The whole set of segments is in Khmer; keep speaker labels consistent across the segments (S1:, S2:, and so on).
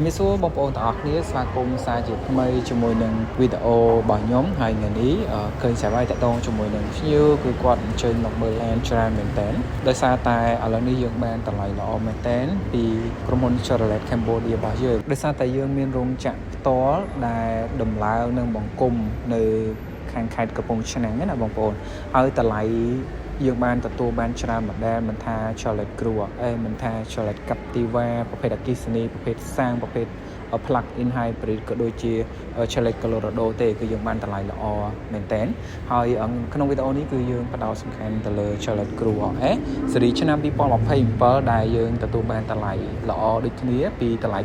S1: មានសួរបងប្អូនទាំងអស់គ្នាស្វាគមន៍សារជាថ្មីជាមួយនឹងវីដេអូរបស់ខ្ញុំហើយថ្ងៃនេះឃើញសាវ៉ៃតាក់ទងជាមួយនឹងភ្ញៀវគឺគាត់អញ្ជើញមកមើលឡានច្រើនមែនតើដោយសារតែឥឡូវនេះយើងបានតម្លៃល្អមែនតើពីក្រុមហ៊ុន Chevrolet Cambodia របស់យើងដោយសារតែយើងមានរោងចក្រផ្ទាល់ដែលដំឡើងនិងបង្គុំនៅខាងខេត្តកំពង់ឆ្នាំងណាបងប្អូនហើយតម្លៃយើងបានទទួលបានច្រើនម្ដងមិនថា Chevrolet Cruze មិនថា Chevrolet Captiva ប្រភេទអគ្គិសនីប្រភេទសាំងប្រភេទ plug-in hybrid ក៏ដូចជា Chevrolet Colorado ទេគឺយើងបានតម្លៃល្អមែនតើហើយក្នុងវីដេអូនេះគឺយើងផ្ដោតសំខាន់ទៅលើ Chevrolet Cruze ស៊េរីឆ្នាំ2027ដែលយើងទទួលបានតម្លៃល្អដូចគ្នាពីតម្លៃ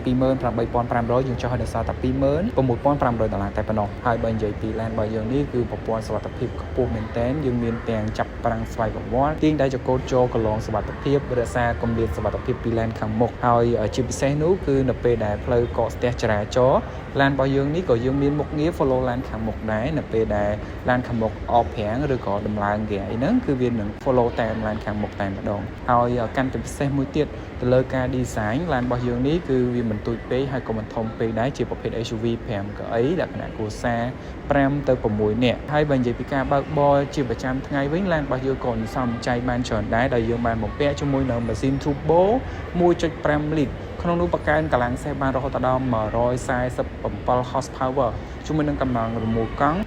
S1: $28,500យើងចុះឲ្យដល់សល់តែ$26,500តែប៉ុណ្ណោះហើយបើនិយាយពីឡានរបស់យើងនេះគឺប្រព័ន្ធសុវត្ថិភាពខ្ពស់មែនតើយើងមានទាំងចាប់ប្រាំងស្វ័យប្រវត្តិទាញដែលចកោតចូលកន្លងសុវត្ថិភាពរក្សាគម្លាតសុវត្ថិភាពពីឡានខាងមុខហើយជាពិសេសនោះគឺនៅពេលដែលផ្លូវកកស្ទះចរាចរណ៍ឡានរបស់យើងនេះក៏យើងមានមុខងារ follow ឡានខាងមុខដែរនៅពេលដែលឡានខាងមុខអបប្រាំងឬក៏ដំឡើងគេអីហ្នឹងគឺវានឹង follow តាមឡានខាងមុខតែម្ដងហើយកាន់តែពិសេសមួយទៀតទៅលើការ design ឡានរបស់យើងនេះគឺវាមិនទូចពេកហើយក៏មិនធំពេកដែរជាប្រភេទ SUV 5កៅអីលក្ខណៈគ្រួសារ5ទៅ6នាក់ហើយបើនិយាយពីការបើកបរជាប្រចាំថ្ងៃវិញឡានរបស់យើងក៏សំចៃបានច្រើនដែរដោយយើងបានបំពាក់ជាមួយនឹងម៉ាស៊ីន Turbo 1.5 លីត្រក្នុងនោះបង្កើនកម្លាំងសេះបានរហូតដល់147 horsepower ជាមួយនឹងកម្លាំងរមូលកង់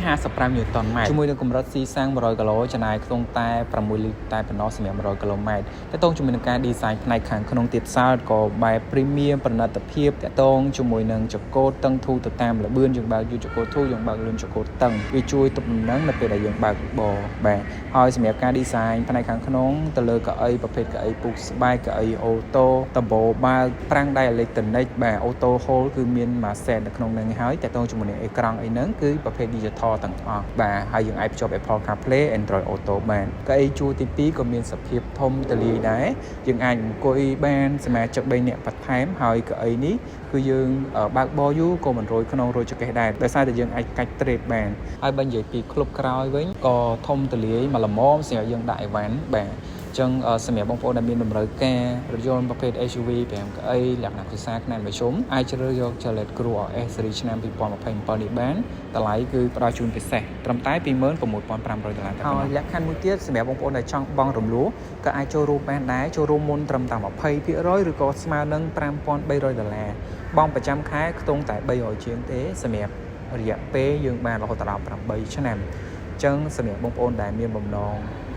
S1: 255 Newton m ជាមួយនឹងកម្រិតស៊ីសាំង100គីឡូចំណាយក្នុងតែ6លីត្រតែប៉ុណ្ណោះសម្រាប់100គីឡូម៉ែត្រតើតោងជាមួយនឹងការ design ផ្នែកខាងក្នុងទៀតសោតក៏បែប premium ប្រណិតភាពតើតោងជាមួយនឹងចកោតតឹងធូរទៅតាមល្បឿនយើងបើកយូរចកោតធូរយើងបើកលឿនចកោតតឹងវាជួយទប់លំនឹងនៅពេលដែលយើងបើកបរបាទហើយសម្រាប់ការ design ផ្នែកខាងក្នុងទៅលើកៅអីប្រភេទកៅអីពុកស្បែកកៅអីអូតូដំបូបើកប្រាំងដៃអេឡិចត្រូនិកបាទអូតូ hold គឺមានមួយ set នៅក្នុងនឹងហើយតើតោងជាមួយនឹងអេក្រង់អីហ្នឹងគឺប្រភេទ digital ទាំងអស់បាទហើយយើងអាចភ្ជាប់ Apple CarPlay Android Auto បានកៅអីជួរទី2ក៏មានសភាពធំទូលាយដែរយើងអាចអង្គុយបានសមាជិក3នាក់បន្ថែមហើយកៅអីនេះគឺយើងបើកបរយូរក៏មិនរយក្នុងរយចង្កេះដែរដោយសារតែយើងអាចកាច់ត្រេតបានហើយបើនិយាយពីក្លុបក្រោយវិញក៏ធំទូលាយមកល្មមសម្រាប់យើងដាក់អីវ៉ាន់បាទចឹងសម្រាប់បងប្អូនដែលមានតម្រូវការរថយន្តប្រភេទ SUV 5កៅអីលក្ខណៈគ្រួសារខ្នាតមធ្យមអាចជ្រើសយក Chevrolet Cruze RS ស៊េរីឆ្នាំ2027នេះបានតម្លៃគឺផ្ដល់ជូនពិសេសត្រឹមតែ$26,500តែប៉ុណ្ណោះហើយលក្ខខណ្ឌមួយទៀតសម្រាប់បងប្អូនដែលចង់បង់រំលោះក៏អាចចូលរួមបានដែរចូលរួមមុនត្រឹមតែ20%ឬក៏ស្មើនឹង$5,300បង់ប្រចាំខែខ្ទង់តែ300ជាងទេសម្រាប់រយៈពេលយើងបានរហូតដល់8ឆ្នាំចឹងសម្រាប់បងប្អូនដែលមានបំណង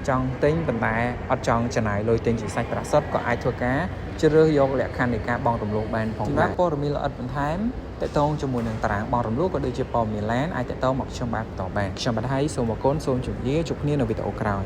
S1: ចង់ទិញប៉ុន្តែអត់ចង់ចំណាយលុយទិញជាសាច់ប្រាក់សុទ្ធក៏អាចធ្វើការជ្រើសយកលក្ខខណ្ឌនៃការបង់រំលោះបានផងដែរព័ត៌មានល្អិតបន្ថែមតកតងជាមួយនឹងតារាងបង់រំលោះក៏ដូចជាព័ត៌មានឡានអាចតកតងមកខ្ញុំបានបន្តបានខ្ញុំបាទហើយសូមអរគុណសូមជម្រាបជួបគ្នានៅវីដេអូក្រោយ